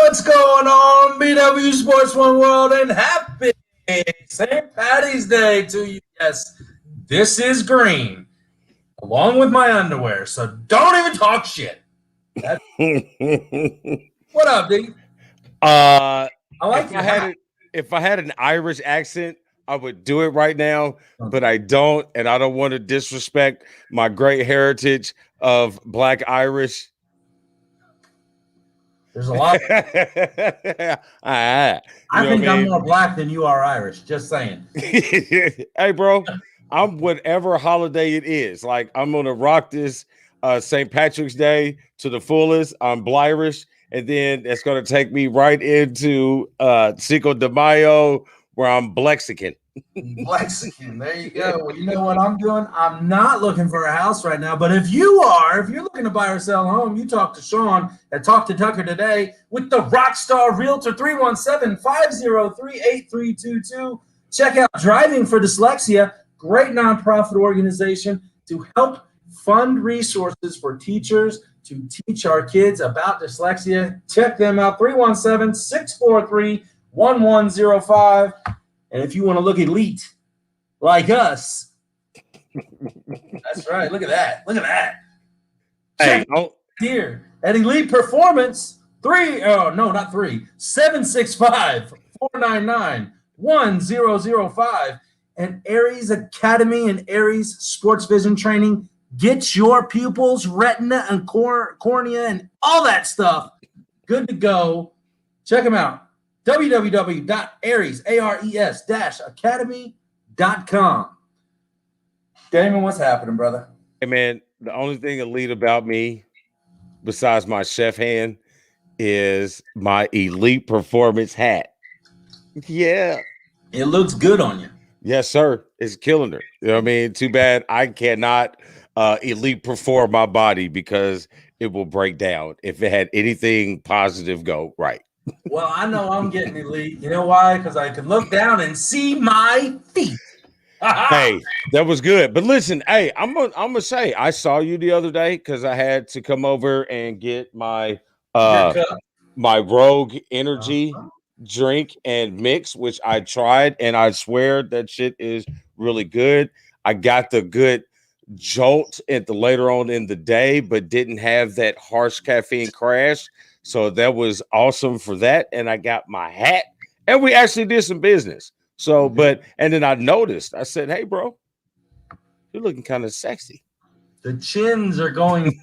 What's going on, BW Sports One World, and happy St. Patty's Day to you. Yes, this is green, along with my underwear, so don't even talk shit. What up, D? I like if I had an Irish accent, I would do it right now, but I don't, and I don't want to disrespect my great heritage of Black Irish. There's a lot. I think I'm more black than you are Irish. Just saying. Hey, bro, I'm whatever holiday it is. Like, I'm gonna rock this St. Patrick's Day to the fullest. I'm Blirish, and then it's gonna take me right into Cinco de Mayo, where I'm Blexican. Blexican, there you go. Well, you know what I'm doing? I'm not looking for a house right now, but if you're looking to buy or sell a home, you talk to Shawn and talk to Tucker today with the Rockstar Realtor 317-503-8322. Check out Driving for Dyslexia, great nonprofit organization to help fund resources for teachers to teach our kids about dyslexia. Check them out, 317-643-1105. And if you want to look elite like us, that's right. Look at that. Look at that. Hey, here at Elite Performance, 765-499-1005. And Aries Academy and Aries Sports Vision Training. Get your pupils, retina, and cornea, and all that stuff good to go. Check them out. www.aries-academy.com. Damon, what's happening, brother? Hey, man, the only thing elite about me, besides my chef hand, is my Elite Performance hat. Yeah. It looks good on you. Yes, sir. It's killing her. You know what I mean? Too bad I cannot elite perform my body because it will break down if it had anything positive go right. Well, I know I'm getting elite. You know why? Because I can look down and see my feet. Hey, that was good. But listen, hey, I'm gonna say I saw you the other day because I had to come over and get my my Rogue Energy drink and mix, which I tried, and I swear that shit is really good. I got the good jolt at the later on in the day, but didn't have that harsh caffeine crash. So that was awesome for that. And I got my hat, and we actually did some business. So, and then I noticed, I said, hey, bro, you're looking kind of sexy. The chins are going.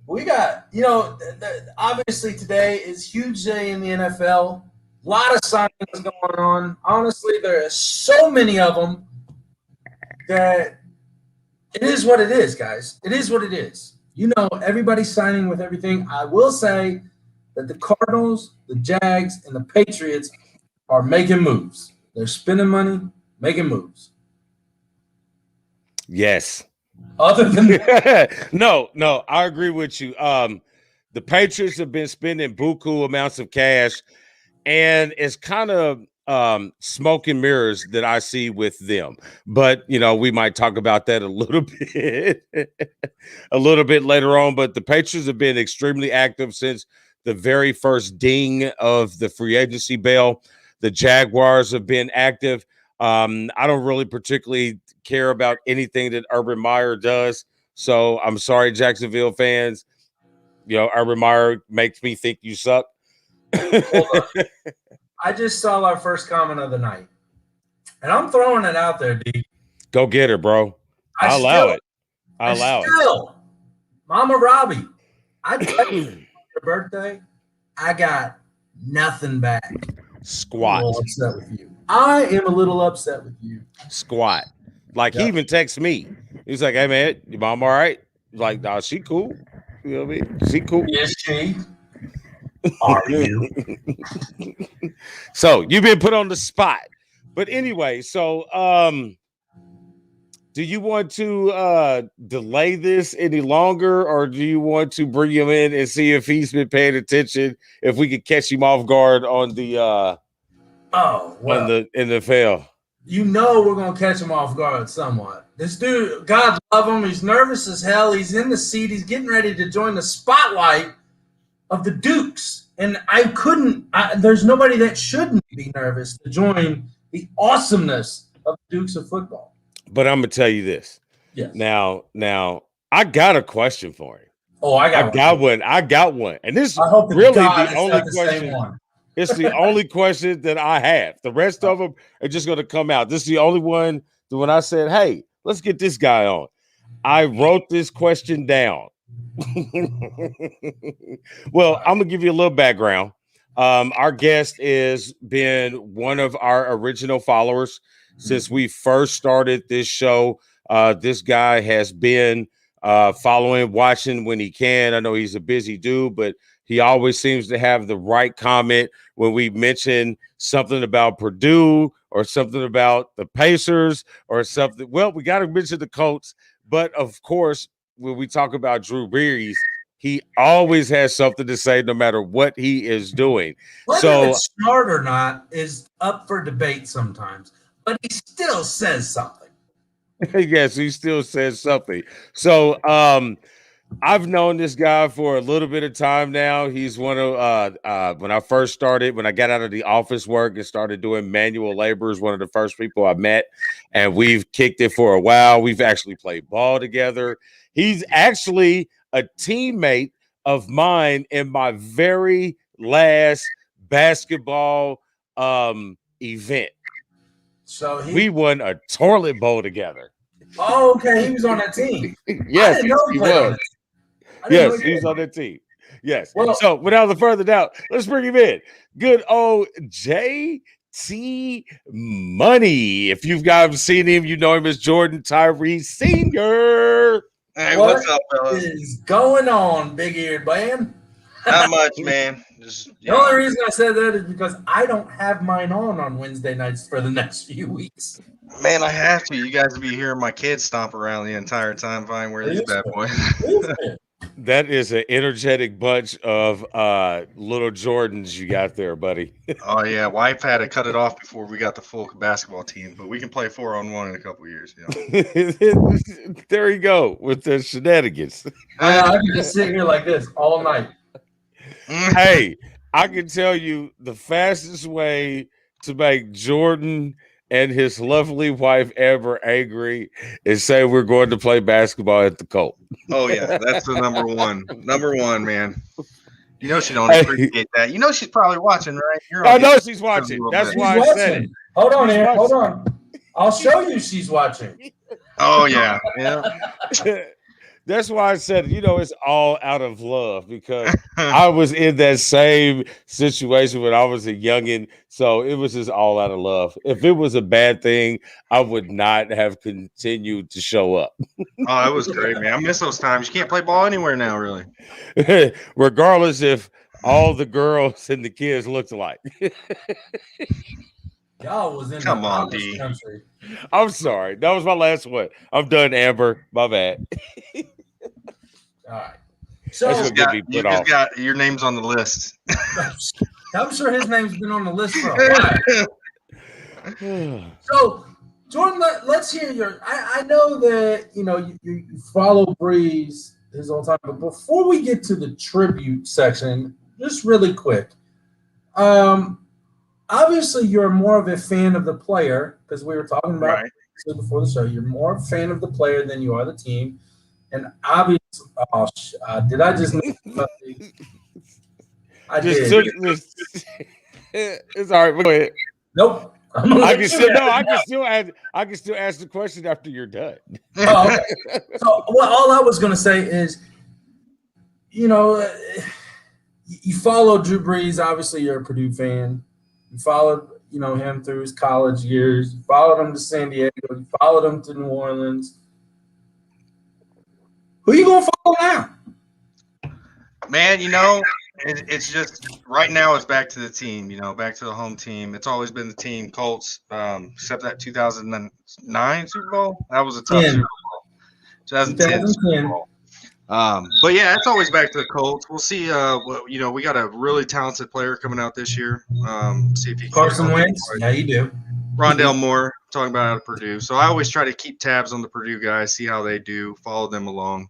We got, obviously today is huge day in the NFL. A lot of signings going on. Honestly, there are so many of them that it is what it is, guys. It is what it is. Everybody's signing with everything. I will say that the Cardinals, the Jags, and the Patriots are making moves. They're spending money, making moves. Yes. Other than that. No, I agree with you. The Patriots have been spending buku amounts of cash, and it's kind of smoke and mirrors that I see with them. But we might talk about that a little bit later on. But the Patriots have been extremely active since the very first ding of the free agency bell. The Jaguars have been active. I don't really particularly care about anything that Urban Meyer does. So I'm sorry, Jacksonville fans. Urban Meyer makes me think you suck. Hold on. I just saw our first comment of the night, and I'm throwing it out there, D. Go get her, bro. I'll allow it. Mama Robbie, I tell you, your birthday, I got nothing back. Squat. Upset with you. I am a little upset with you. Squat. Like, he even texts me. He's like, hey, man, your mom all right? He's like, nah, she cool. You know what I mean? She cool. Is she? Are you? So you've been put on the spot. But anyway, so do you want to delay this any longer, or do you want to bring him in and see if he's been paying attention, if we could catch him off guard on the on the NFL? you know we're going to catch him off guard somewhat. This dude, God love him, he's nervous as hell. He's in the seat. He's getting ready to join the spotlight of the Dukes. And there's nobody that shouldn't be nervous to join the awesomeness of the Dukes of football. But I'm going to tell you this. Yes. Now, I got a question for him. Oh, I got one. And this is really the only question. It's the only question that I have. The rest of them are just going to come out. This is the only one that when I said, hey, let's get this guy on, I wrote this question down. Well, I'm going to give you a little background. Our guest has been one of our original followers since we first started this show. This guy has been following, watching when he can. I know he's a busy dude, but he always seems to have the right comment when we mention something about Purdue or something about the Pacers or something. Well, we got to mention the Colts, but of course, when we talk about Drew Brees, he always has something to say no matter what he is doing. Whether it's smart or not is up for debate sometimes, but he still says something. Yes, he still says something. So I've known this guy for a little bit of time now. He's one of when I first started, when I got out of the office work and started doing manual labor, is one of the first people I met, and we've kicked it for a while. We've actually played ball together. He's actually a teammate of mine in my very last basketball event. So we won a toilet bowl together. Oh, okay. He was on that team. Yes, he was. Yes, he's on that team. Yes. Well, so without further doubt, let's bring him in. Good old JT Money. If you've guys seen him, you know him as Jordan Tyree Sr. Hey, what's up, fellas? What is going on, big-eared man? Not much, man. The only reason I said that is because I don't have mine on Wednesday nights for the next few weeks. Man, I have to. You guys will be hearing my kids stomp around the entire time if I wear these bad boys. That is an energetic bunch of little Jordans you got there, buddy. Oh, yeah. Wife had to cut it off before we got the full basketball team, but we can play 4-on-1 in a couple of years. You know? There you go with the shenanigans. I can just sit here like this all night. Hey, I can tell you the fastest way to make Jordan and his lovely wife Amber angry is say we're going to play basketball at the Colt. Oh yeah, that's the number one. Number one, man. You know she don't appreciate that. You know she's probably watching, right? I know she's watching. That's why I said it. Hold on, Aaron. Hold on. I'll show you she's watching. Oh yeah. Yeah. That's why I said, it's all out of love because I was in that same situation when I was a youngin'. So it was just all out of love. If it was a bad thing, I would not have continued to show up. Oh, that was great, man. I miss those times. You can't play ball anywhere now, really. Regardless if all the girls and the kids looked alike. Y'all was in Come on, D. country. I'm sorry. That was my last one. I'm done, Amber. My bad. All right. So you just got your name's on the list. I'm sure his name's been on the list for a while. So, Jordan, let's hear your. I know that you follow Brees his whole time, but before we get to the tribute section, just really quick. Obviously, you're more of a fan of the player because we were talking about it before the show. You're more a fan of the player than you are the team. And obviously, did I just make something? I did. It's all right. Go ahead. Nope. I can still ask the question after you're done. Oh, okay. So, all I was going to say is, you follow Drew Brees. Obviously, you're a Purdue fan. You followed, him through his college years. You followed him to San Diego. You followed him to New Orleans. Who you gonna follow now? Man, it's just right now it's back to the team, back to the home team. It's always been the team, Colts, except that 2009 Super Bowl. That was a tough Super Bowl. 2010 Super Bowl. But yeah, it's always back to the Colts. We'll see. We got a really talented player coming out this year. See if he Carson Wentz. Yeah, you do. Rondell Moore, talking about out of Purdue. So I always try to keep tabs on the Purdue guys, see how they do, follow them along.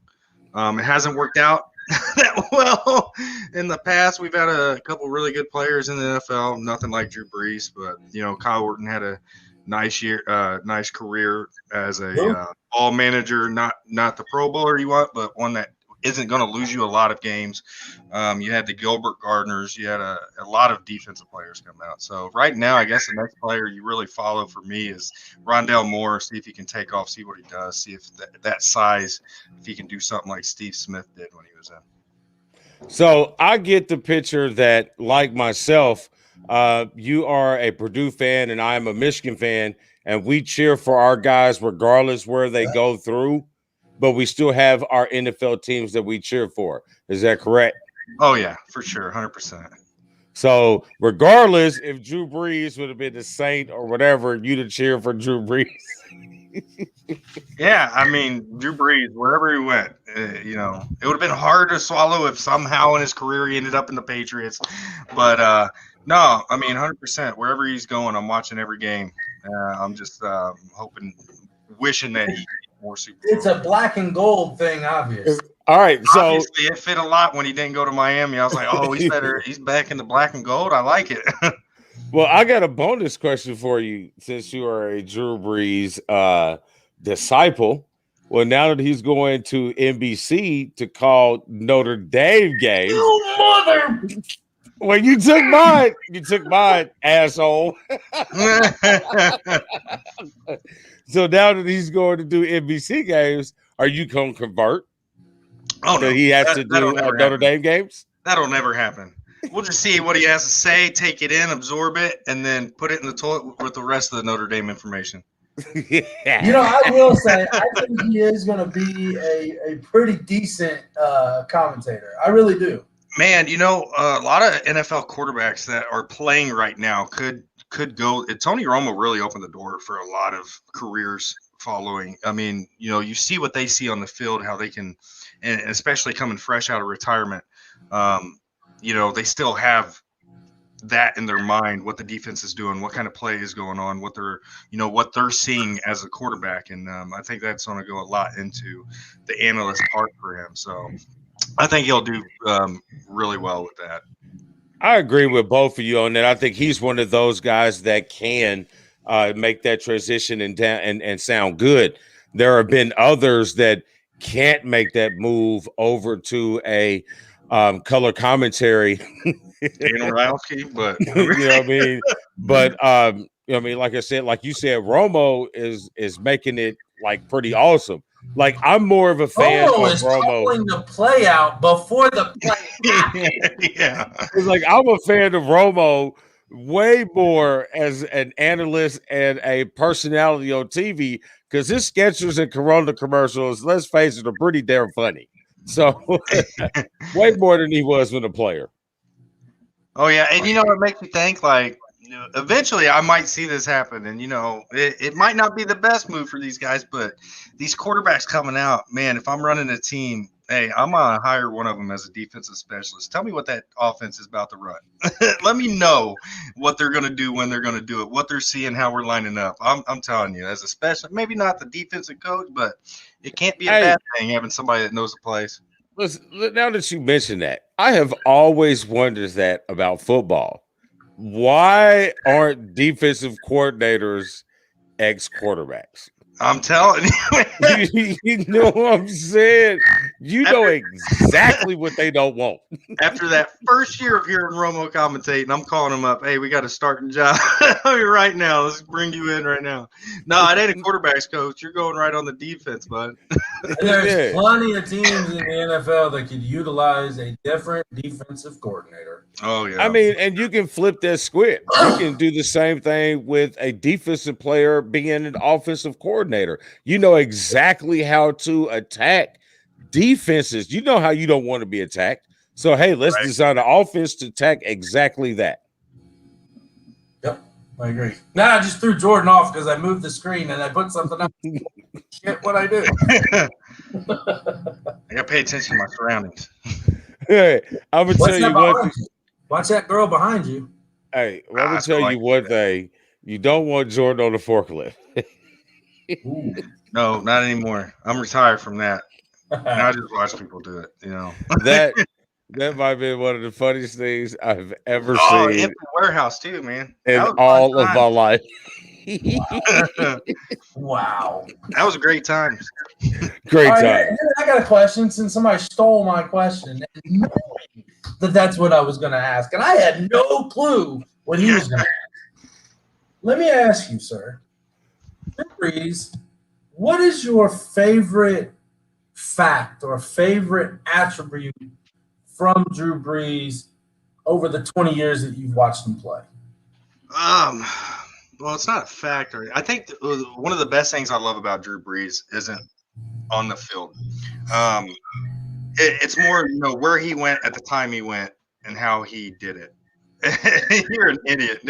It hasn't worked out that well in the past. We've had a couple really good players in the NFL. Nothing like Drew Brees, but Kyle Orton had a nice career as a ball manager. Not the Pro Bowler you want, but one that isn't going to lose you a lot of games. You had the Gilbert Gardners. You had a lot of defensive players come out. So right now, I guess the next player you really follow for me is Rondell Moore. See if he can take off, see what he does, see if that size, if he can do something like Steve Smith did when he was in. So I get the picture that, like myself, you are a Purdue fan and I am a Michigan fan, and we cheer for our guys regardless where they go through, but we still have our NFL teams that we cheer for. Is that correct? Oh, yeah, for sure, 100%. So regardless if Drew Brees would have been the Saint or whatever, you'd have cheered for Drew Brees. Yeah, I mean, Drew Brees, wherever he went, it would have been hard to swallow if somehow in his career he ended up in the Patriots. But no, I mean, 100%. Wherever he's going, I'm watching every game. I'm just wishing that he could get more Super Bowls. It's a black and gold thing, obviously. All right, so obviously it fit a lot when he didn't go to Miami. I was like, oh, he's better. He's back in the black and gold. I like it. Well, I got a bonus question for you since you are a Drew Brees disciple. Well, now that he's going to NBC to call Notre Dame games. You mother! Well, you took mine, asshole. So now that he's going to do NBC games, are you going to convert? Oh, no. He has to do Notre Dame games? That'll never happen. We'll just see what he has to say, take it in, absorb it, and then put it in the toilet with the rest of the Notre Dame information. Yeah. I will say, I think he is going to be a pretty decent commentator. I really do. Man, a lot of NFL quarterbacks that are playing right now could go. Tony Romo really opened the door for a lot of careers following. I mean, you see what they see on the field, how they can, and especially coming fresh out of retirement, they still have that in their mind, what the defense is doing, what kind of play is going on, what they're seeing as a quarterback. And I think that's going to go a lot into the analyst part for him. So I think he'll do really well with that. I agree with both of you on that. I think he's one of those guys that can make that transition and sound good. There have been others that can't make that move over to a color commentary. Daniel Rowski, but you know what I mean? But like I said, like you said, Romo is making it like pretty awesome. Like I'm more of a fan of Romo. Calling the play out before the play. Yeah, it's like I'm a fan of Romo way more as an analyst and a personality on TV because his sketches and Corona commercials, let's face it, are pretty damn funny. So way more than he was when a player. Oh yeah, and it makes me think like eventually I might see this happen, and it might not be the best move for these guys, but these quarterbacks coming out, man, if I'm running a team, hey, I'm gonna hire one of them as a defensive specialist. Tell me what that offense is about to run. Let me know what they're gonna do when they're gonna do it, what they're seeing, how we're lining up. I'm telling you, as a specialist, maybe not the defensive coach, but it can't be a bad thing having somebody that knows the plays. Listen, now that you mentioned that, I have always wondered that about football. Why aren't defensive coordinators ex-quarterbacks? I'm telling you. You know what I'm saying? You know exactly what they don't want. After that first year of hearing Romo commentating, I'm calling him up. Hey, we got a starting job right now. Let's bring you in right now. No, it ain't a quarterback's coach. You're going right on the defense, bud. There's plenty of teams in the NFL that could utilize a different defensive coordinator. Oh, yeah. I mean, and you can flip that script. You can do the same thing with a defensive player being an offensive coordinator. You know exactly how to attack defenses. You know how you don't want to be attacked. So, hey, let's design an offense to attack exactly that. Yep, I agree. Now I just threw Jordan off because I moved the screen and I put something up. Shit, what I do. I got to pay attention to my surroundings. Hey, I'm going to tell you what. Watch that girl behind you. Hey, let me tell you one thing. You don't want Jordan on the forklift. Ooh. No, not anymore. I'm retired from that. Now I just watch people do it. That might be one of the funniest things I've ever Oh, seen empty warehouse too, man. in That was all of a my life. fun time. Wow. That was a great time. Great All right, time. I got a question since somebody stole my question, knowing that that's what I was going to ask, and I had no clue what he was going to ask. Let me ask you, sir, Brees, what is your favorite fact or favorite attribute from Drew Brees over the 20 years that you've watched him play? Well, it's not a factor. I think one of the best things I love about Drew Brees isn't on the field. It's more, where he went at the time he went and how he did it. You're an idiot.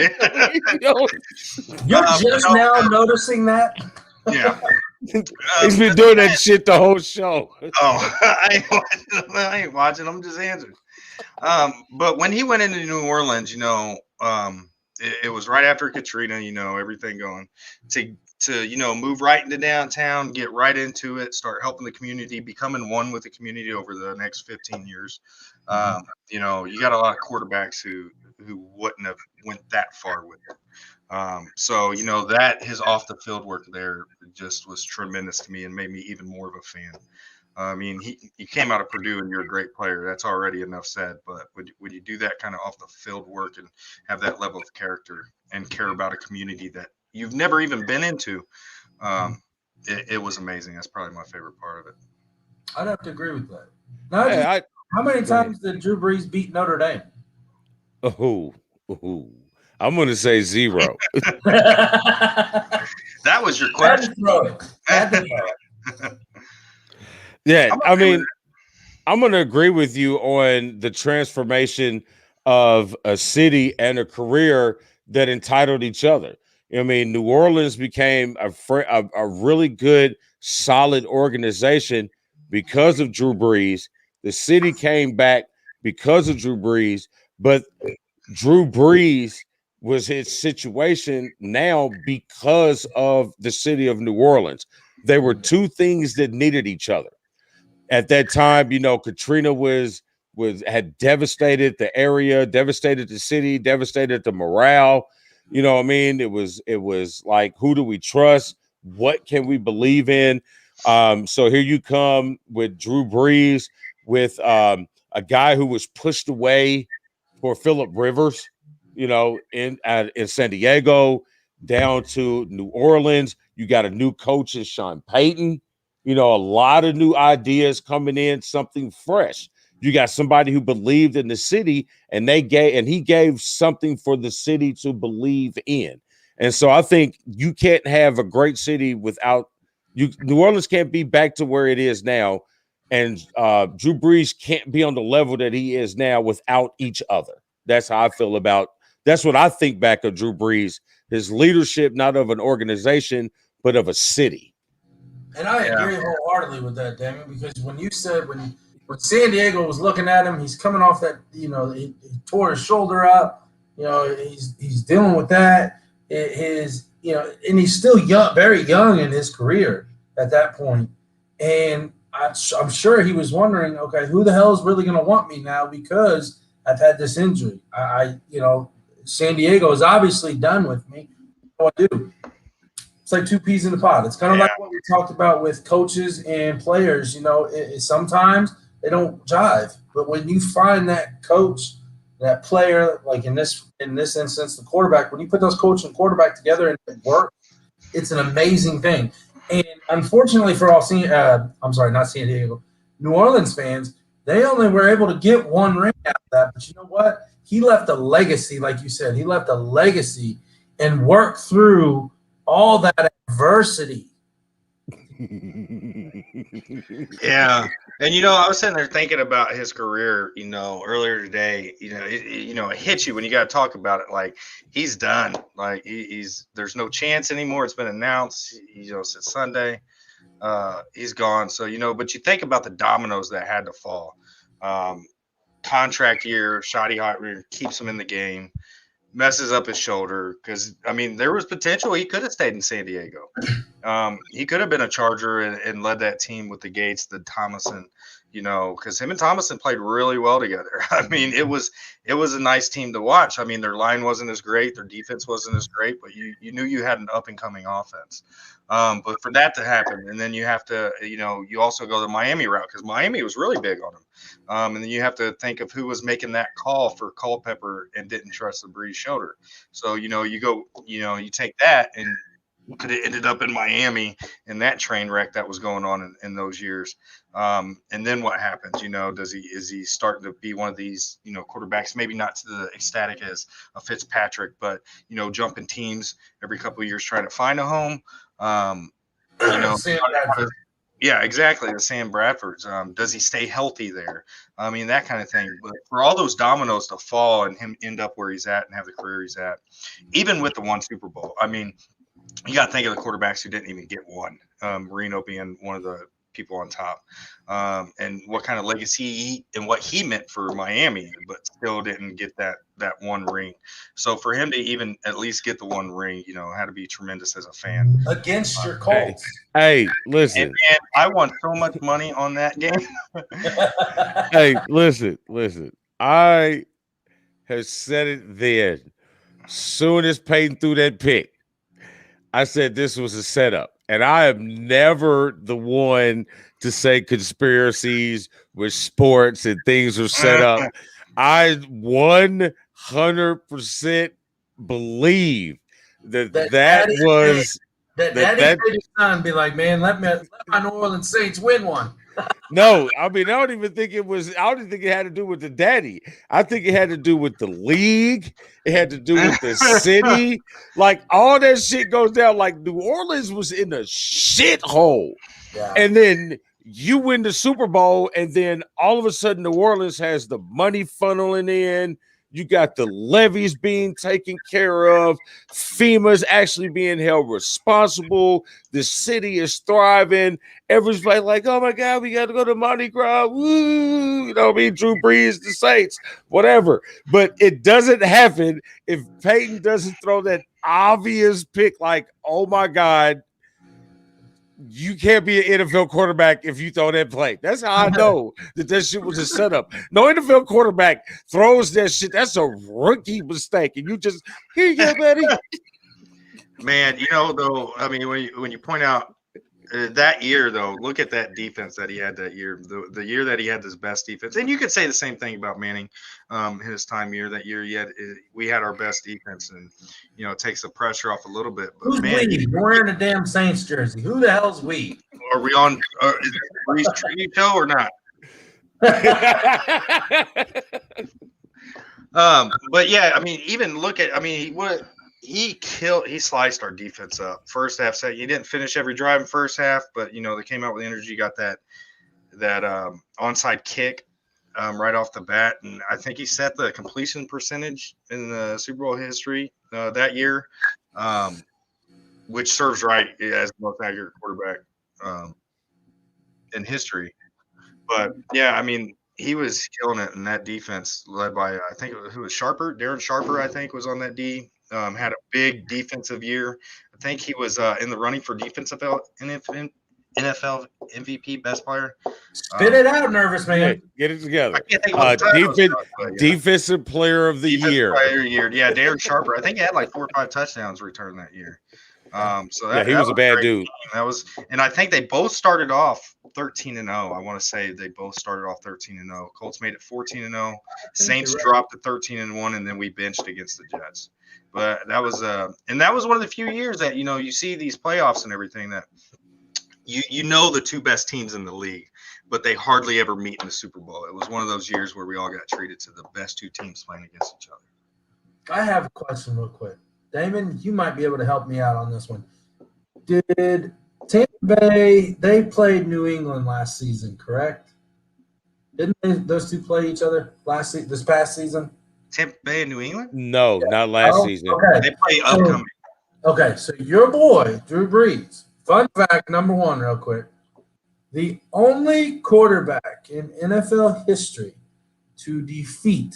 You're just now noticing that? Yeah. He's been doing that shit the whole show. Oh, I ain't watching. I'm just answering. But when he went into New Orleans, it was right after Katrina, everything going to move right into downtown, get right into it, start helping the community, becoming one with the community over the next 15 years. You got a lot of quarterbacks who wouldn't have went that far with it. So that his off the field work there just was tremendous to me and made me even more of a fan. I mean, he came out of Purdue and you're a great player. That's already enough said. But would you do that kind of off the field work and have that level of character and care about a community that you've never even been into? It was amazing. That's probably my favorite part of it. I'd have to agree with that. Now, how many times did Drew Brees beat Notre Dame? I'm going to say 0. That was your question. Yeah, I mean, I'm going to agree with you on the transformation of a city and a career that entitled each other. I mean, New Orleans became a really good, solid organization because of Drew Brees. The city came back because of Drew Brees, but Drew Brees was his situation now because of the city of New Orleans. They were two things that needed each other. At that time, Katrina had devastated the area, devastated the city, devastated the morale. You know what I mean? It was like, who do we trust? What can we believe in? So here you come with Drew Brees, with a guy who was pushed away for Phillip Rivers, in San Diego, down to New Orleans. You got a new coach in Sean Payton. A lot of new ideas coming in, something fresh. You got somebody who believed in the city, and he gave something for the city to believe in. And so I think you can't have a great city without you. New Orleans can't be back to where it is now, and Drew Brees can't be on the level that he is now without each other. That's how I feel about. That's what I think back of Drew Brees, his leadership, not of an organization, but of a city. And I agree wholeheartely with that, Damon, because when you said when San Diego was looking at him, he's coming off that, he tore his shoulder up, he's dealing with that. And he's still young, very young in his career at that point. And I'm sure he was wondering, okay, who the hell is really going to want me now because I've had this injury. San Diego is obviously done with me. What do I do? It's like two peas in a pod. It's kind of like what we talked about with coaches and players. Sometimes they don't jive, but when you find that coach, that player, like in this instance, the quarterback, when you put those coach and quarterback together and it works, it's an amazing thing. And unfortunately for all not San Diego, New Orleans fans, they only were able to get one ring out of that. But you know what? He left a legacy, like you said. He left a legacy and worked through all that adversity. Yeah. And, I was sitting there thinking about his career, earlier today, it hits you when you got to talk about it. Like, he's done. Like, there's no chance anymore. It's been announced, since Sunday. He's gone. So, but you think about the dominoes that had to fall. Contract year, shoddy hot rear keeps him in the game. messes up his shoulder, because I mean there was potential. He could have stayed in San Diego. He could have been a Charger and led that team with the Gates, the Tomlinson, because him and Tomlinson played really well together. I mean, it was a nice team to watch. I mean, their line wasn't as great, their defense wasn't as great, but you knew you had an up and coming offense. But for that to happen, and then you have to, you also go the Miami route, because Miami was really big on him. And then you have to think of who was making that call for Culpepper and didn't trust the Brees shoulder. So, you go, you take that and could have ended up in Miami in that train wreck that was going on in those years. And then what happens? Is he starting to be one of these, quarterbacks, maybe not to the ecstatic as a Fitzpatrick, but, jumping teams every couple of years trying to find a home. Yeah, exactly. The Sam Bradfords. Does he stay healthy there? I mean, that kind of thing. But for all those dominoes to fall and him end up where he's at and have the career he's at, even with the one Super Bowl, I mean, you got to think of the quarterbacks who didn't even get one. Marino being one of the people on top, and what kind of legacy and what he meant for Miami, but still didn't get that one ring. So for him to even at least get the one ring, had to be tremendous as a fan. Against your Colts. Hey, listen. And I won so much money on that game. Hey, listen. I have said it then. Soon as Peyton threw that pick, I said this was a setup. And I am never the one to say conspiracies with sports and things are set up. I 100% believe that was that daddy his son be like, man, let my New Orleans Saints win one. No, I mean, I don't even think it had to do with the daddy. I think it had to do with the league. It had to do with the city. Like, all that shit goes down. Like, New Orleans was in a shithole. Yeah. And then you win the Super Bowl, and then all of a sudden New Orleans has the money funneling in. You got the levees being taken care of. FEMA's actually being held responsible. The city is thriving. Everybody's like, oh my God, we got to go to Mardi Gras. Woo! Drew Brees, the Saints, whatever. But it doesn't happen if Peyton doesn't throw that obvious pick like, oh my God, you can't be an NFL quarterback if you throw that play. That's how I know that shit was a setup. No NFL quarterback throws that shit. That's a rookie mistake. And you just, here you go, buddy. Man, though, I mean, when you point out that year, though, look at that defense that he had that year. The year that he had his best defense. And you could say the same thing about Manning, his time year. That year, we had our best defense, and, it takes the pressure off a little bit. But who's we? We're wearing a damn Saints jersey. Who the hell's we? Are we on is it Brees Tree show or not? But yeah, I mean, even look at, he sliced our defense up first half. Second, he didn't finish every drive in first half, but they came out with energy, got that onside kick right off the bat, and I think he set the completion percentage in the Super Bowl history that year, which serves right as the most accurate quarterback in history. But yeah, I mean, he was killing it in that defense, led by I think who was Sharper, Darren Sharper, I think was on that D. Had a big defensive year. I think he was in the running for NFL MVP, best player. Spit it out, nervous man. Get it together. I can't think of the defensive player of the year. Player of the year. Yeah, Darren Sharper. I think he had like 4 or 5 touchdowns returned that year. So he was a bad dude. And I think they both started off 13-0. I want to say they both started off 13-0. Colts made it 14-0. Saints dropped to 13-1, and then we benched against the Jets. But that was one of the few years that you see these playoffs and everything that the 2 best teams in the league, but they hardly ever meet in the Super Bowl. It was one of those years where we all got treated to the best 2 teams playing against each other. I have a question real quick. Damon, you might be able to help me out on this one. Did Tampa Bay, they played New England last season, correct? Didn't those 2 play each other this past season? Tampa Bay and New England? No, not last season. Okay. They play upcoming. Okay, so your boy, Drew Brees, fun fact number 1 real quick. The only quarterback in NFL history to defeat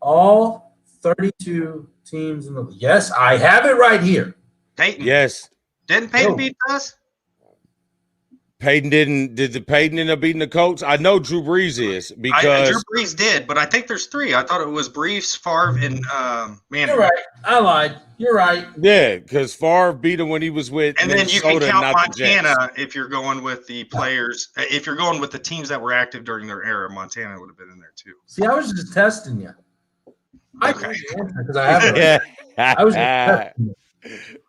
all 32 teams in the league. Yes, I have it right here. Peyton. Yes. Didn't Peyton beat us? Did the Peyton end up beating the Colts? I know Drew Brees is because Drew Brees did, but I think there's 3. I thought it was Brees, Favre, and You're right. I lied. You're right. Yeah, because Favre beat him when he was with and Minnesota, then you can count not Montana if you're going with the players. If you're going with the teams that were active during their era, Montana would have been in there too. See, I was just testing you. Okay. Because I have it. Right. I was just testing you.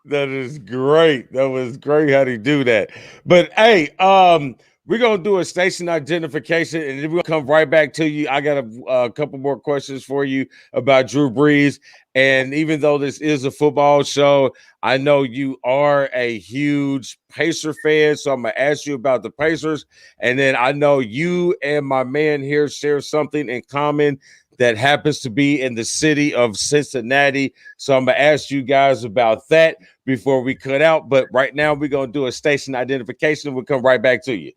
That is great. That was great how they do that. But hey, we're gonna do a station identification, and then we'll come right back to you. I got a couple more questions for you about Drew Brees. And even though this is a football show, I know you are a huge Pacer fan, so I'm gonna ask you about the Pacers. And then I know you and my man here share something in common that happens to be in the city of Cincinnati. So I'm going to ask you guys about that before we cut out. But right now, we're going to do a station identification, and we'll come right back to you.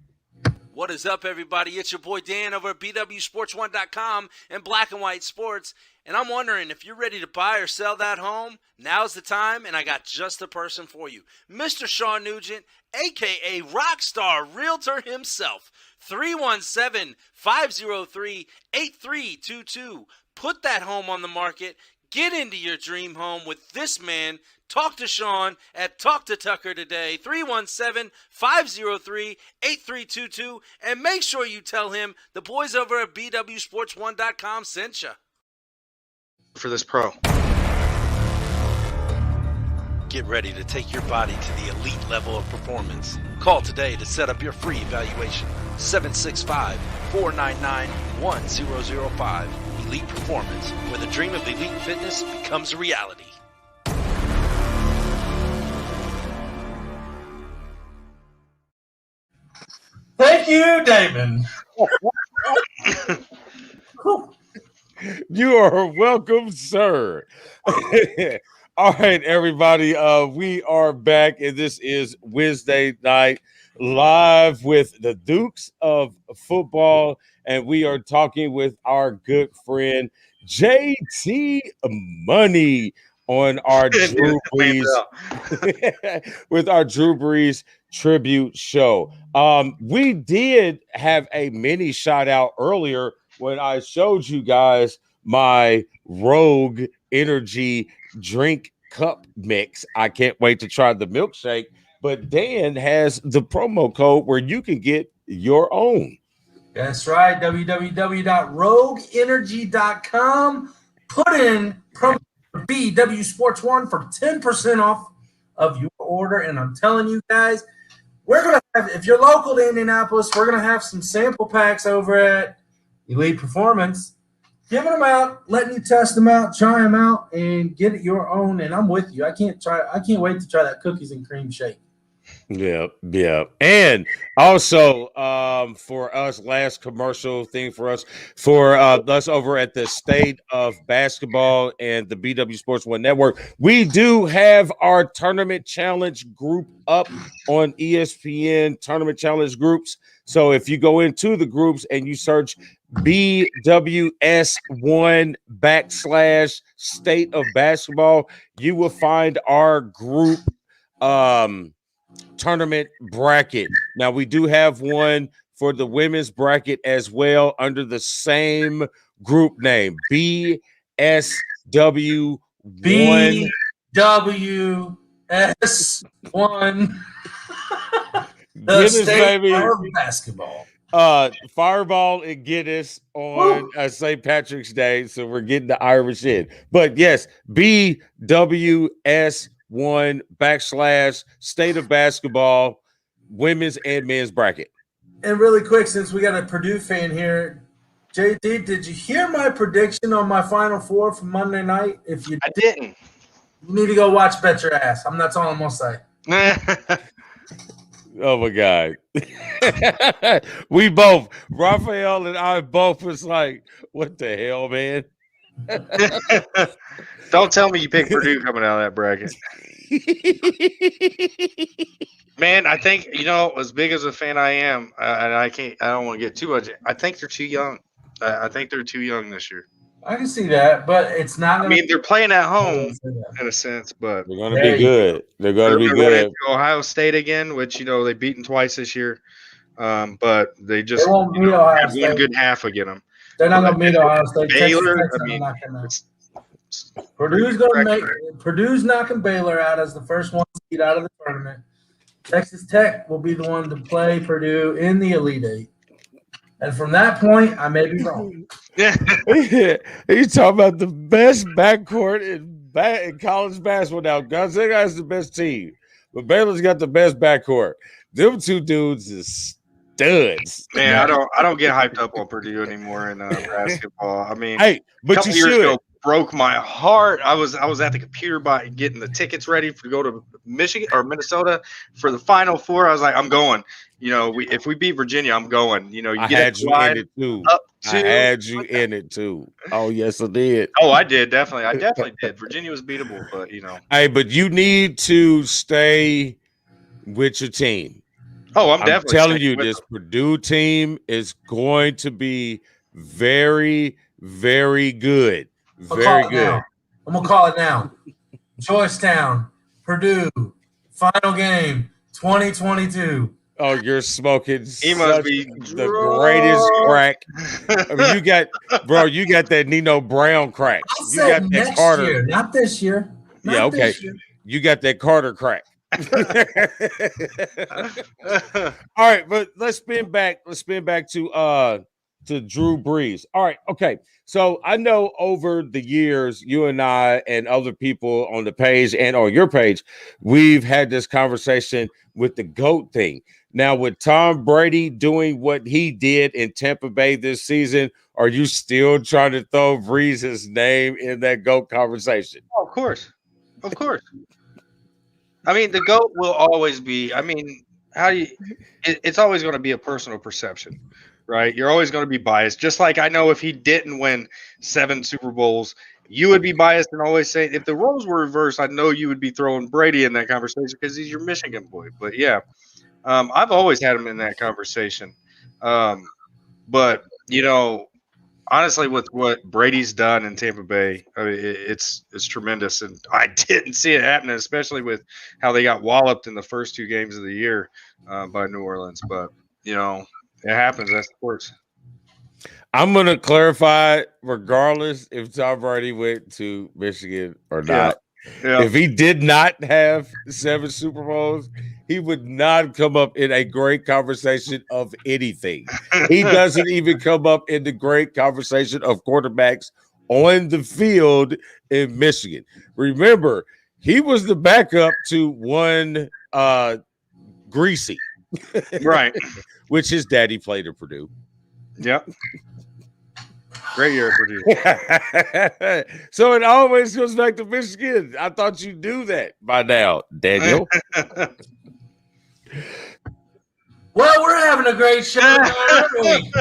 What is up, everybody? It's your boy Dan over at BWSPORTS1.com and Black and White Sports. And I'm wondering if you're ready to buy or sell that home, now's the time, and I got just the person for you. Mr. Shawn Nugent, a.k.a. Rockstar Realtor himself. 317-503-8322. Put that home on the market. Get into your dream home with this man. Talk to Shawn at Talk to Tucker today. 317-503-8322. And make sure you tell him the boys over at BWSPORTS1.com sent you. For this pro. Get ready to take your body to the elite level of performance. Call today to set up your free evaluation. 765-499-1005. Elite Performance, where the dream of elite fitness becomes a reality. Thank you, Damon. You are welcome, sir. All right, everybody. We are back, and this is Wednesday night live with the Dukes of Football, and we are talking with our good friend JT Money on our Drew Brees with our Drew Brees tribute show. We did have a mini shout out earlier when I showed you guys my Rogue Energy drink cup mix. I can't wait to try the milkshake, but Dan has the promo code where you can get your own. That's right. www.rogueenergy.com. Put in promo BWSports1 for 10% off of your order. And I'm telling you guys, we're going to have, if you're local to Indianapolis, we're going to have some sample packs over at Elite Performance, giving them out, letting you test them out, try them out, and get it your own. And I'm with you. I can't wait to try that cookies and cream shake. Yeah. And also for us, last commercial thing for us over at the State of Basketball and the BW Sports One Network, we do have our tournament challenge group up on ESPN Tournament Challenge groups. So if you go into the groups and you search BWS1 / State of Basketball, you will find our group tournament bracket. Now we do have one for the women's bracket as well under the same group name, BSW1. BWS1. The State of Basketball. Fireball and Guinness on St. Patrick's Day, so we're getting the Irish in. But yes, BWS1 / State of Basketball, women's and men's bracket. And really quick, since we got a Purdue fan here, JD, did you hear my prediction on my Final Four from Monday night? If you didn't, you need to go watch Bet Your Ass. That's all I'm gonna say. Oh my God. We both, Raphael and I both was like, what the hell, man? Don't tell me you picked Purdue coming out of that bracket. Man, I think, as big as a fan I am, and I don't want to get too much, I think they're too young. I think they're too young this year. I can see that, but it's not. I mean, they're playing at home that. in a sense, but They're going to be good. They're going to be they're running good. to Ohio State again, which they've beaten twice this year, but they just won't beat Ohio had one State. good half against them. They're not going to beat Ohio State. Baylor, Texas I mean, Purdue's knocking Baylor out as the first one seed out of the tournament. Texas Tech will be the one to play Purdue in the Elite Eight. And from that point, I may be wrong. Yeah. You talking about the best backcourt in college basketball now. Gonzaga has the best team, but Baylor's got the best backcourt. Them two dudes is studs. Man, I don't get hyped up on Purdue anymore in basketball. I mean, hey, but a couple you years should. ago broke my heart. I was at the computer by getting the tickets ready to go to Michigan or Minnesota for the Final Four. I was like, I'm going. If we beat Virginia, I'm going. I had you in it too. I had you in it too. Oh yes, I did. Oh, I did definitely. I definitely did. Virginia was beatable, but Hey, but you need to stay with your team. Oh, I'm definitely telling you, this Purdue team is going to be very, very good. Very good. I'm gonna call it now. Georgetown, Purdue, final game, 2022. Oh, you're smoking. He must be the greatest crack. I mean, you got that Nino Brown crack. You got that next Carter. Year, not this year. Not yeah, okay. Year. You got that Carter crack. All right, but let's spin back to Drew Brees. All right, okay. So I know over the years, you and I and other people on the page and on your page, we've had this conversation with the GOAT thing. Now, with Tom Brady doing what he did in Tampa Bay this season, are you still trying to throw Brees' name in that GOAT conversation? Oh, of course. Of course. I mean, the GOAT will always be, it's always going to be a personal perception, right? You're always going to be biased. Just like I know if he didn't win 7 Super Bowls, you would be biased and always say, if the roles were reversed, I know you would be throwing Brady in that conversation because he's your Michigan boy. But yeah, I've always had him in that conversation. But, honestly, with what Brady's done in Tampa Bay, I mean, it's tremendous, and I didn't see it happening, especially with how they got walloped in the first 2 games of the year by New Orleans. But it happens. That's sports. I'm going to clarify, regardless if Tom Brady went to Michigan or not. Yeah. If he did not have 7 Super Bowls, he would not come up in a great conversation of anything. He doesn't even come up in the great conversation of quarterbacks on the field in Michigan. Remember, he was the backup to one Greasy. Right. Which his daddy played at Purdue. Yep. Great year at Purdue. So it always goes back to Michigan. I thought you knew that by now, Daniel. Well, we're having a great show every week.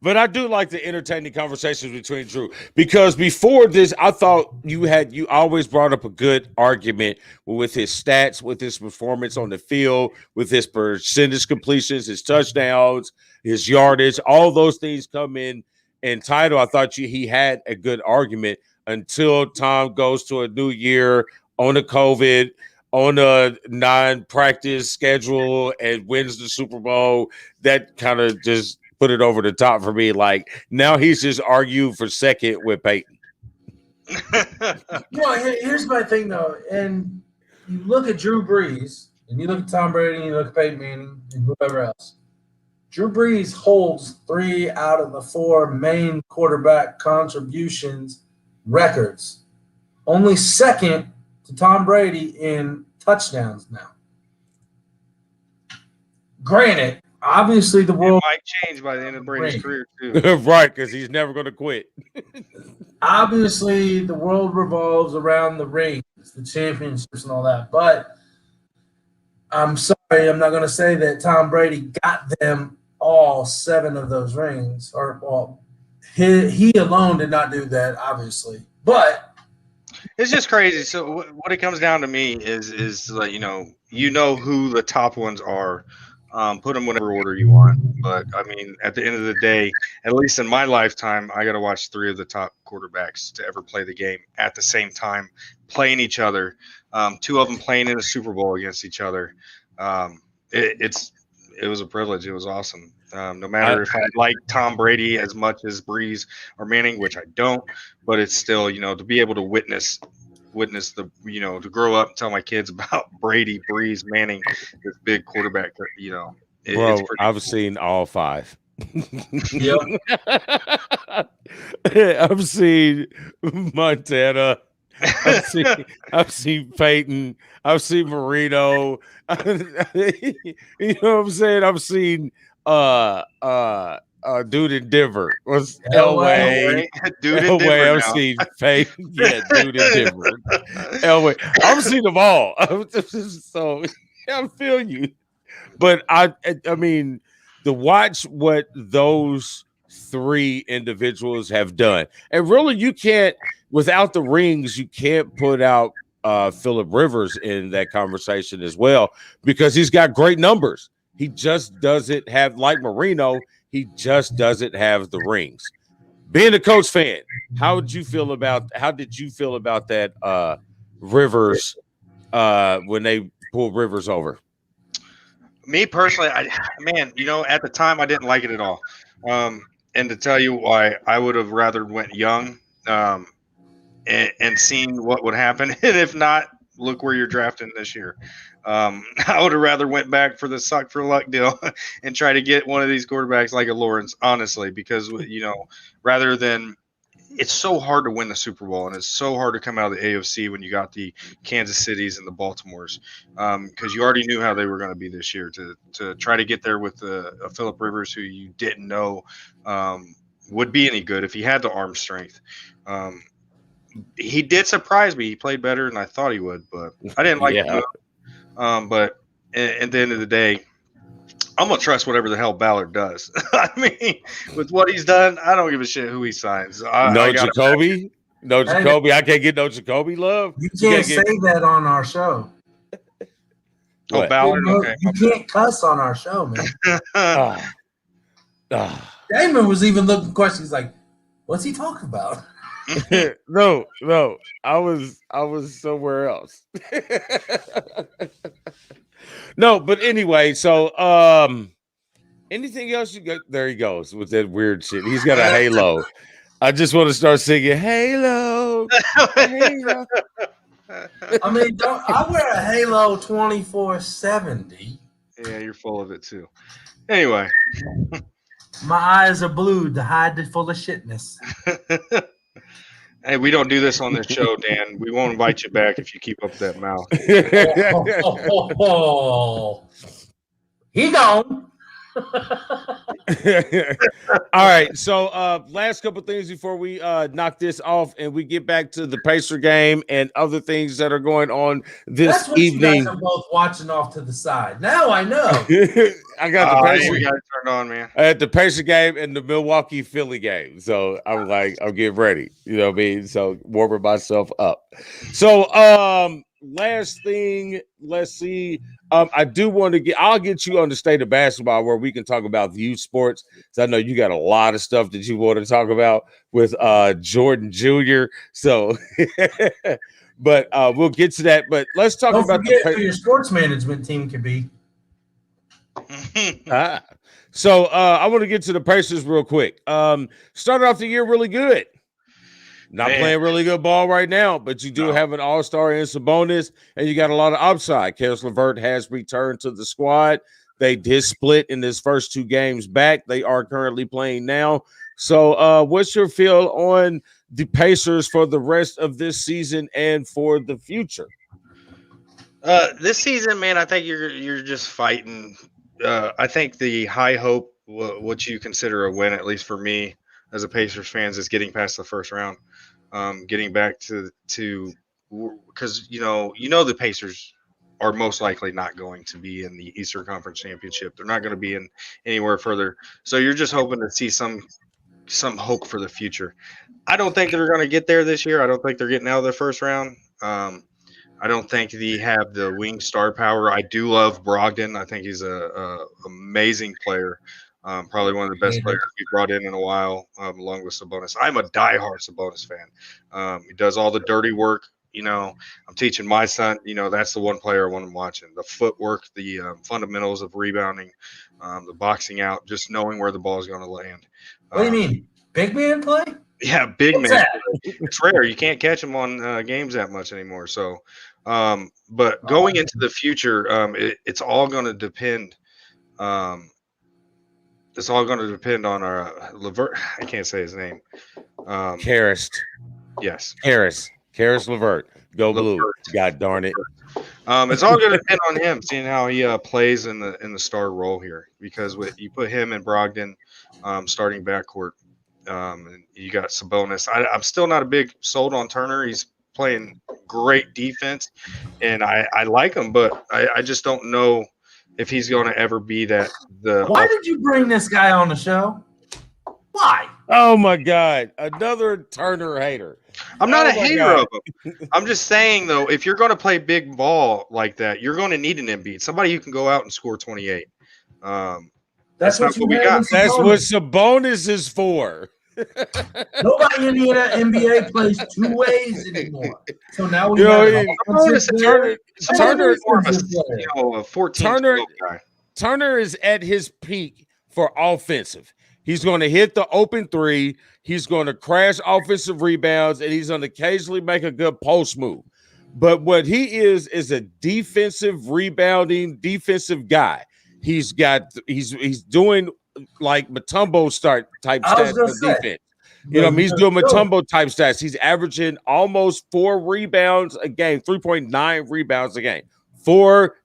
But I do like the entertaining conversations between Drew, because before this, I thought you always brought up a good argument with his stats, with his performance on the field, with his percentage completions, his touchdowns, his yardage, all those things come in title. I thought he had a good argument until Tom goes to a new year on a COVID, on a non-practice schedule, and wins the Super Bowl. That kind of just put it over the top for me. Like, now he's just argued for second with Peyton. Here's my thing, though. And you look at Drew Brees, and you look at Tom Brady, and you look at Peyton Manning, and whoever else. Drew Brees holds 3 out of the 4 main quarterback contributions records. Only second to Tom Brady in touchdowns now. Granted, obviously the world might change by the end of Brady's career too. Right, because he's never going to quit. Obviously, the world revolves around the rings, the championships, and all that. But I'm sorry, I'm not going to say that Tom Brady got them all 7 of those rings. He alone did not do that, obviously. But it's just crazy. So what it comes down to me is like, who the top ones are. Put them whatever order you want. But I mean, at the end of the day, at least in my lifetime, I got to watch 3 of the top quarterbacks to ever play the game at the same time, playing each other. 2 of them playing in a Super Bowl against each other. It was a privilege. It was awesome. No matter if I like Tom Brady as much as Brees or Manning, which I don't, but it's still, to be able to witness the, to grow up and tell my kids about Brady, Brees, Manning, this big quarterback, Bro, it's pretty I've cool. seen all 5. Yep. I've seen Montana. I've seen Peyton. I've seen Marino. You know what I'm saying? I've seen dude in Denver was Elway. Dude in Denver Elway. I've now. seen Peyton. Yeah, dude in Denver. Elway. I've seen them all. So I feel you. But I mean, to watch what those 3 individuals have done, and really, you can't, without the rings, you can't put out Phillip Rivers in that conversation as well, because he's got great numbers. He just doesn't have, like Marino, he just doesn't have the rings. Being a Colts fan, how did you feel about that Rivers when they pulled Rivers over? Me personally, at the time I didn't like it at all. And to tell you why, I would have rather went young and seen what would happen. And if not, look where you're drafting this year. I would have rather went back for the suck for luck deal and try to get one of these quarterbacks like a Lawrence, honestly, because, rather than, it's so hard to win the Super Bowl, and it's so hard to come out of the AFC when you got the Kansas Cities and the Baltimores, because you already knew how they were going to be this year. To try to get there with a Phillip Rivers who you didn't know would be any good if he had the arm strength. He did surprise me. He played better than I thought he would, but I didn't like the move. But at the end of the day, I'm going to trust whatever the hell Ballard does. I mean, with what he's done, I don't give a shit who he signs. Jacoby? No Jacoby. I can't get no Jacoby love. You can't say that on our show. Oh, Ballard? Okay. You can't cuss on our show, man. Damon was even looking questions like, what's he talking about? No. I was somewhere else. No, but anyway, so anything else you got? There he goes with that weird shit. He's got a halo. I just want to start singing Halo. Halo. I mean, I wear a Halo 24/7. Yeah, you're full of it too. Anyway. My eyes are blue to hide the full of shitness. Hey, we don't do this on this show, Dan. We won't invite you back if you keep up that mouth. He gone. All right. So last couple things before we knock this off and we get back to the Pacer game and other things that are going on this That's what evening. You guys are both watching off to the side. Now I know. I got the Pacer. We got it turned on, man. I had the Pacer game and the Milwaukee Philly game. So I'm like, I'm getting ready. You know what I mean? So warming myself up. So last thing, let's see. I do want to I'll get you on the state of basketball where we can talk about the youth sports. So I know you got a lot of stuff that you want to talk about with Jordan Jr. So, but we'll get to that. But let's talk Don't about forget who your sports management team could be. So I want to get to the Pacers real quick. Started off the year really good. Not playing really good ball right now, but you do have an all-star in Sabonis, and you got a lot of upside. Karis LeVert has returned to the squad. They did split in his first 2 games back. They are currently playing now. So what's your feel on the Pacers for the rest of this season and for the future? This season, man, I think you're just fighting. I think the high hope, what you consider a win, at least for me as a Pacers fan, is getting past the first round. Getting back to because you know the Pacers are most likely not going to be in the Eastern Conference Championship. They're not going to be in anywhere further. So you're just hoping to see some hope for the future. I don't think they're going to get there this year. I don't think they're getting out of the first round. I don't think he have the wing star power. I do love Brogdon. I think he's a amazing player. Probably one of the best players we brought in a while, along with Sabonis. I'm a diehard Sabonis fan. He does all the dirty work. I'm teaching my son. That's the one player I want him watching. The footwork, the fundamentals of rebounding, the boxing out, just knowing where the ball is going to land. What do you mean? Big man play? Yeah, big What's man. that? It's rare. You can't catch him on games that much anymore. So, but going into the future, it's all going to depend. It's all going to depend on our Levert. I can't say his name. Karras. Yes. Karis LeVert. Go blue. God darn it. It's all going to depend on him, seeing how he plays in the star role here. Because you put him and Brogdon starting backcourt, and you got Sabonis. I'm still not a big sold on Turner. He's playing great defense, and I like him, but I just don't know if he's going to ever be that. Why did you bring this guy on the show? Why? Oh my God, another Turner hater. I'm not a hater of him. I'm just saying, though, if you're going to play big ball like that, you're going to need an Embiid, somebody who can go out and score 28. That's what we got. That's what Sabonis is for. Nobody in the NBA plays two ways anymore. So now we Turner is at his peak for offensive. He's going to hit the open three. He's going to crash offensive rebounds, and he's going to occasionally make a good post move. But what he is a defensive rebounding defensive guy. He's doing like Mutombo type stats for defense. He's doing Mutombo type stats. He's averaging almost 4 rebounds a game, 3.9 rebounds a game. 4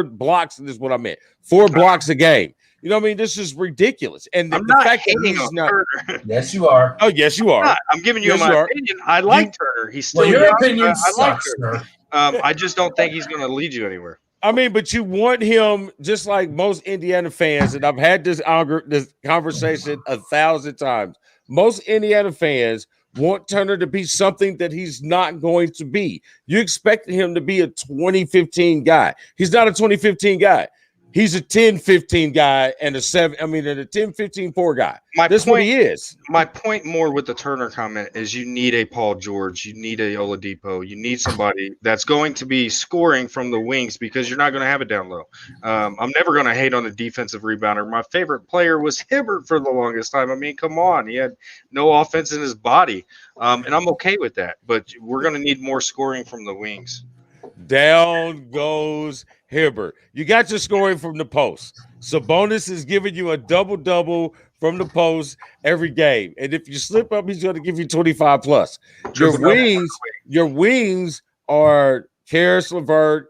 blocks is what I meant. 4 blocks a game. This is ridiculous. And the fact that he's not. Yes, you are. Oh, yes, you are. I'm giving you my opinion. I like Turner. He's still your opinion sucks, sir. I just don't think he's going to lead you anywhere. But you want him, just like most Indiana fans, and I've had this conversation 1,000 times. Most Indiana fans want Turner to be something that he's not going to be. You expect him to be a 2015 guy. He's not a 2015 guy. He's a 10-15 guy and a 10-15-4 guy. That's what he is. My point more with the Turner comment is you need a Paul George, you need a Oladipo, you need somebody that's going to be scoring from the wings because you're not going to have it down low. I'm never going to hate on the defensive rebounder. My favorite player was Hibbert for the longest time. Come on. He had no offense in his body, and I'm okay with that. But we're going to need more scoring from the wings. Down goes Hibbert. You got your scoring from the post. Sabonis is giving you a double-double from the post every game. And if you slip up, he's going to give you 25 plus. Your wings are Karis LeVert,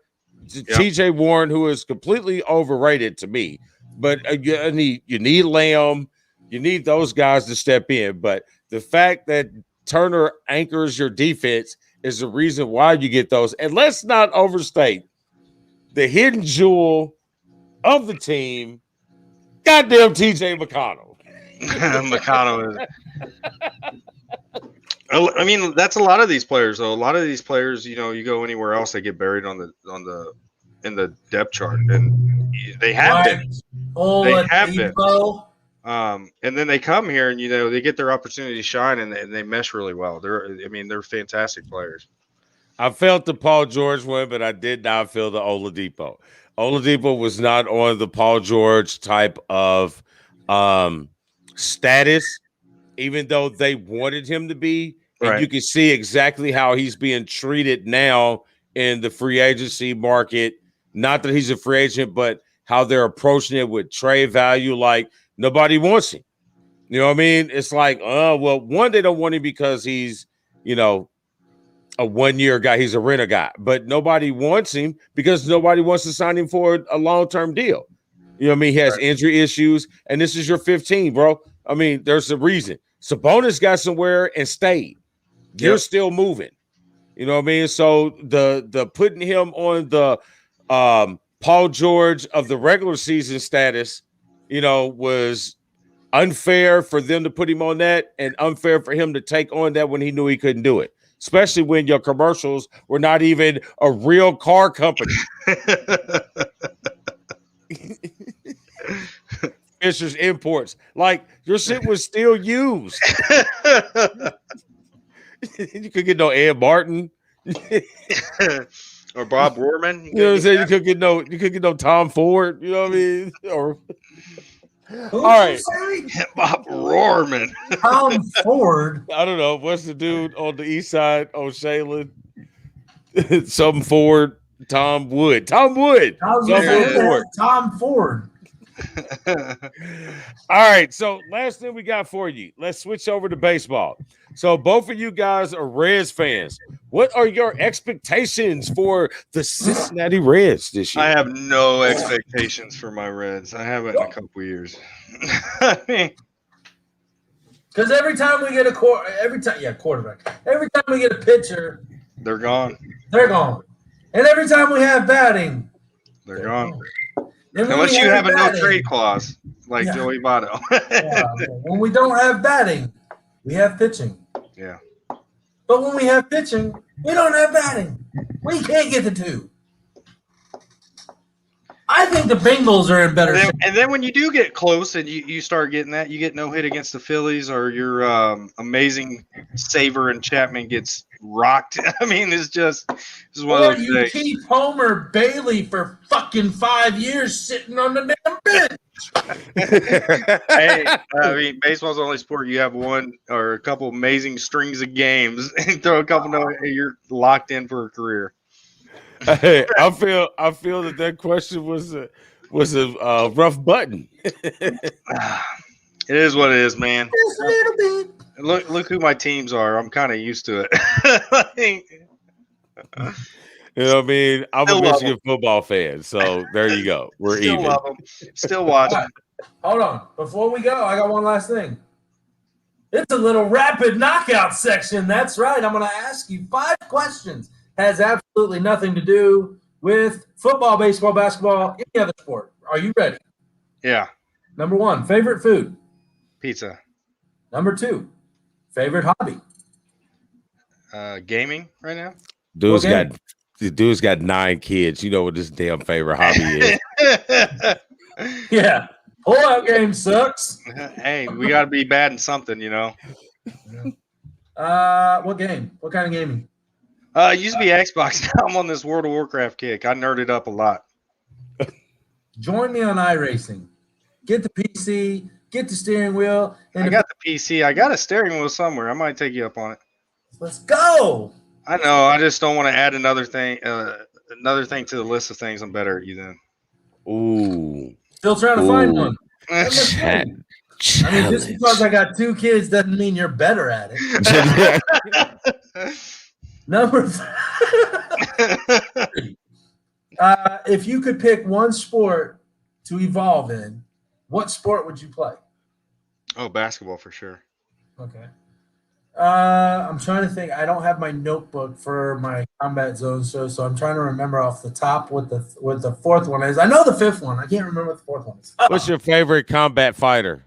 TJ Warren, who is completely overrated to me. But you need Lamb. You need those guys to step in. But the fact that Turner anchors your defense is the reason why you get those. And let's not overstate the hidden jewel of the team, goddamn TJ McConnell. McConnell is. That's a lot of these players, though. A lot of these players, you go anywhere else, they get buried in the depth chart, and they have been. They have been. And then they come here, and they get their opportunity to shine, and they mesh really well. They're fantastic players. I felt the Paul George one, but I did not feel the Oladipo. Oladipo was not on the Paul George type of status, even though they wanted him to be. And right. You can see exactly how he's being treated now in the free agency market. Not that he's a free agent, but how they're approaching it with trade value. Like, nobody wants him. You know what I mean? It's like, one, they don't want him because he's, a one-year guy. He's a renter guy. But nobody wants him because nobody wants to sign him for a long-term deal. You know what I mean? He has injury issues, and this is your 15, bro. There's a reason. Sabonis got somewhere and stayed. You're still moving. You know what I mean? So the putting him on the Paul George of the regular season status, was unfair for them to put him on that and unfair for him to take on that when he knew he couldn't do it. especially when your commercials were not even a real car company. Fisher's Imports. Like, your shit was still used. You could get no Ed Martin. Or Bob Rohrman. You know what I'm saying? You could get no Tom Ford. You know what I mean? Or all right, Bob Rohrman. Tom Ford. I don't know. What's the dude on the east side on Shaylin? Something Ford. Tom Wood. Tom Ford. Tom Ford. All right, so last thing we got for you. Let's switch over to baseball. So both of you guys are Reds fans. What are your expectations for the Cincinnati Reds this year? I have no expectations for my Reds. I haven't in a couple years. I mean, because every time we get quarterback. Every time we get a pitcher, they're gone. They're gone. And every time we have batting, they're gone. Unless you have a no-trade clause, like Joey Votto. When we don't have batting, we have pitching. Yeah. But when we have pitching, we don't have batting. We can't get the two. I think the Bengals are in better shape. And then when you do get close and you start getting that, you get no hit against the Phillies, or your amazing Saver and Chapman gets rocked. I mean, this is one of those things. Keep Homer Bailey for fucking 5 years sitting on the damn bench. Hey, I mean, baseball's the only sport you have one or a couple amazing strings of games and throw a couple. You're locked in for a career. Hey, I feel that question was a rough button. It is what it is, man. Just a little bit. Look who my teams are. I'm kind of used to it. You know what I mean? I'm a Michigan football fan, so there you go. We're Still even. Love them. Still watching. Hold on. Before we go, I got one last thing. It's a little rapid knockout section. That's right. I'm going to ask you 5 questions. Has absolutely nothing to do with football, baseball, basketball, any other sport. Are you ready? Yeah. Number 1, favorite food? Pizza. Number 2, favorite hobby? Gaming right now. Dude's got 9 kids. You know what this damn favorite hobby is. Yeah. Pull-out game sucks. Hey, we got to be bad in something, you know. What game? What kind of gaming? It used to be Xbox. Now I'm on this World of Warcraft kick. I nerded up a lot. Join me on iRacing. Get the PC, get the steering wheel. I got the PC. I got a steering wheel somewhere. I might take you up on it. Let's go. I know. I just don't want to add another thing to the list of things I'm better at you than. Ooh. Still trying to find one. I Challenge. mean, just because I got 2 kids doesn't mean you're better at it. Number 3. If you could pick one sport to evolve in, what sport would you play? Oh, basketball for sure. Okay. I'm trying to think. I don't have my notebook for my combat zone show, so I'm trying to remember off the top what the 4th one is. I know the 5th one. I can't remember what the 4th one is. What's your favorite combat fighter?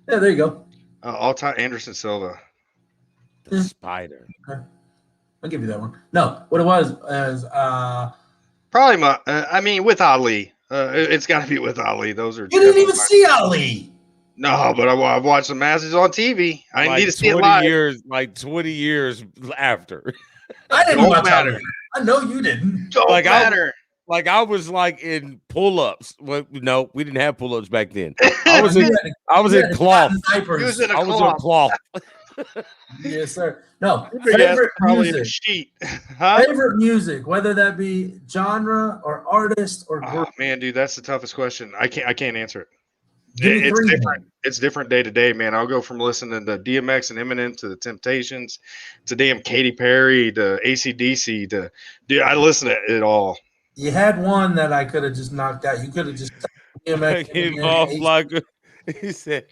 Yeah, there you go. All-time Anderson Silva. The Spider. Okay. I'll give you that one. No, what it was is probably with Ali. It's got to be with Ali. Those are. You didn't even see Ali. No, but I've watched the matches on TV. I didn't need to see it live. 20 years after. I didn't Don't watch matter. Ali. I know you didn't. Don't matter. I was like in pull-ups. Well, no, we didn't have pull-ups back then. I was in cloth. He was in a I was in cloth. Yes, sir. No, Favorite favorite music. Sheet. Huh? Favorite music, whether that be genre or artist or group. Oh, man, dude, that's the toughest question. I can't answer it. Give me It's 3 different. It's different day to day, man. I'll go from listening to DMX and Eminem to the Temptations to damn Katy Perry to AC/DC to dude. I listen to it all. You had one that I could have just knocked out. You could have just He said,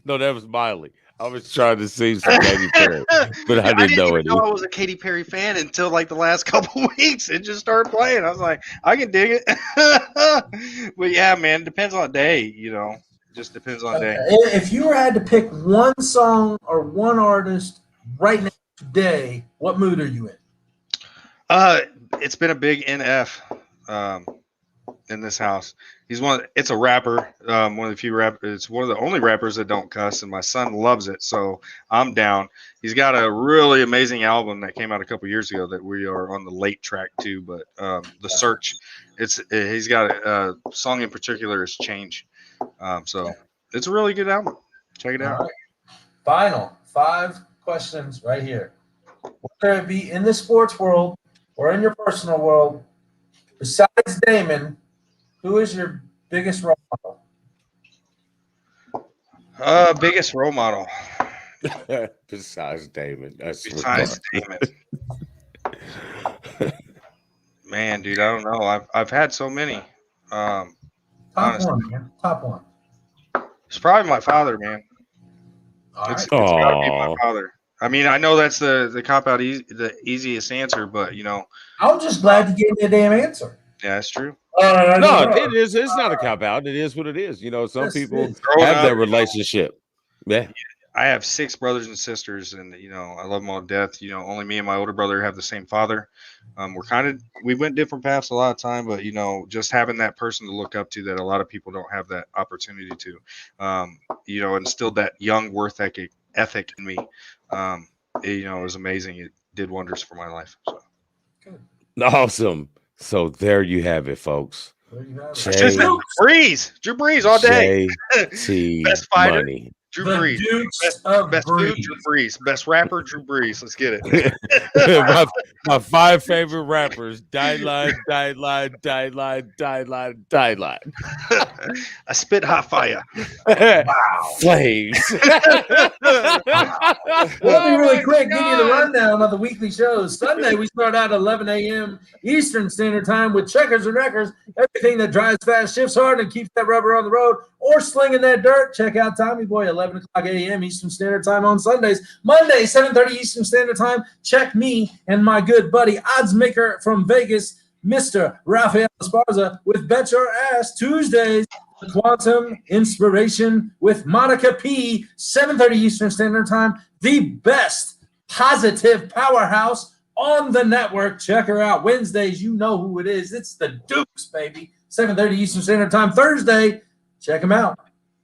no, that was Miley. I was trying to see some Katy Perry, but I didn't know it. I was a Katy Perry fan until like the last couple weeks. It just started playing. I was like, I can dig it. But yeah, man, it depends on the day, you know. Just depends on the day. If you had to pick one song or one artist right now today, what mood are you in? It's been a big NF in this house. It's a rapper, one of the few rappers. It's one of the only rappers that don't cuss, and my son loves it, so I'm down. He's got a really amazing album that came out a couple years ago that we are on the late track to, but The Search, he's got a song in particular is Change. So it's a really good album. Check it out. All right. Final 5 questions right here. Whether it be in the sports world or in your personal world, besides Damon, who is your biggest role model? Biggest role model. Besides Damon. Besides Damon. Man, dude, I don't know. I've had so many. Top honestly. one, man. Top one. It's probably my father, man. All It's right. gotta be my father. I mean, I know that's the cop out, the easiest answer, but I'm just glad you gave me a damn answer. yeah, that's true. No, it is. It's not a cop out. It is what it is. Some Yes, people it is. have that relationship. Yeah. I have 6 brothers and sisters, and I love them all to death. Only me and my older brother have the same father. We went different paths a lot of time, but just having that person to look up to that a lot of people don't have that opportunity to, instilled that young worth ethic in me. It was amazing. It did wonders for my life. So. Awesome. So there you have it, folks. There you have it. Drew Brees all day. Best fighter. Money. Drew The Brees. Dukes of Best food, Brees. Drew Brees. Best rapper, Drew Brees. Let's get it. my 5 favorite rappers: Die Line. I spit hot fire. Flames. Let me really quick give you the rundown of the weekly shows. Sunday, we start out at 11 a.m. Eastern Standard Time with Checkers and Wreckers. Everything that drives fast, shifts hard, and keeps that rubber on the road or slinging that dirt. Check out Tommy Boy, 11 o'clock a.m. Eastern Standard Time on Sundays. Monday, 7:30 Eastern Standard Time. Check me and my good buddy, odds maker from Vegas, Mr. Rafael Esparza, with Bet Your Ass. Tuesdays, Quantum Inspiration with Monica P, 7:30 Eastern Standard Time. The best positive powerhouse on the network. Check her out. Wednesdays, you know who it is. It's the Dukes, baby. 7:30 Eastern Standard Time. Thursday, check them out.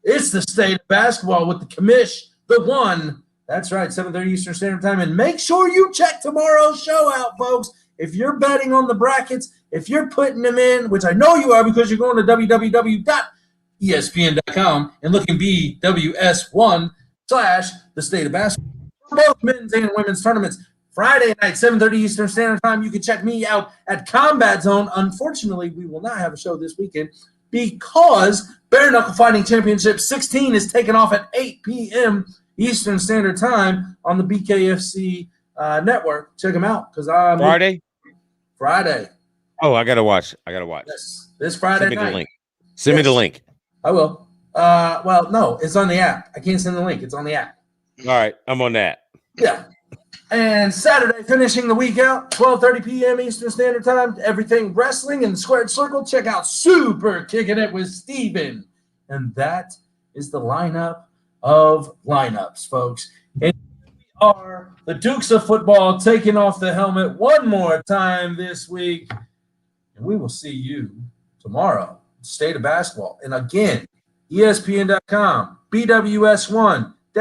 It's the State of Basketball with the commish, the one. That's right, 7:30 Eastern Standard Time. And make sure you check tomorrow's show out, folks. If you're betting on the brackets, if you're putting them in, which I know you are because you're going to www.espn.com and looking BWS1/the State of Basketball. Both men's and women's tournaments. Friday night, 7:30 Eastern Standard Time. You can check me out at Combat Zone. Unfortunately, we will not have a show this weekend because Bare Knuckle Fighting Championship 16 is taken off at 8 p.m. Eastern Standard Time on the BKFC network. Check them out because I'm Friday. Oh, I gotta watch. Yes, this Friday Send me night. the link. Send me the link. I will. Well, no, it's on the app. I can't send the link. It's on the app. All right, I'm on that. Yeah. And Saturday, finishing the week out, 12:30 p.m. Eastern Standard Time. Everything wrestling in the squared circle. Check out Super Kicking It with Steven. And that is the lineup of lineups, folks. And we are the Dukes of Football taking off the helmet one more time this week. And we will see you tomorrow. State of Basketball. And again, ESPN.com, BWS1 /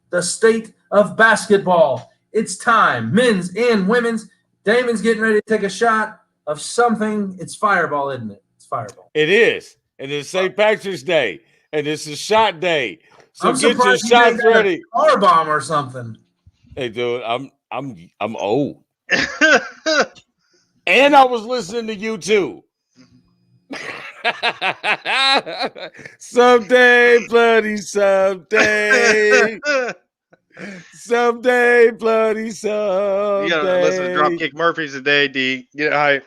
the State of Basketball. It's time, men's and women's. Damon's getting ready to take a shot of something. It's Fireball, isn't it? It's Fireball. It is. And it's St. Patrick's Day. And it's a shot day. So I'm get your surprised you shots didn't get ready. a car bomb or something. Hey, dude, I'm old. And I was listening to you too. Someday, bloody someday. Someday, bloody someday. You gotta listen to Dropkick Murphys today, D. Get it hype.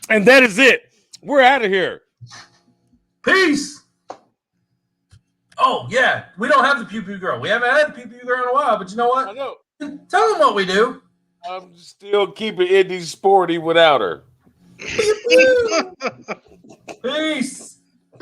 And that is it. We're out of here. Peace. Oh, yeah. We don't have the Pew Pew Girl. We haven't had the Pew Pew Girl in a while, but you know what? I know. Tell them what we do. I'm still keeping Indy sporty without her.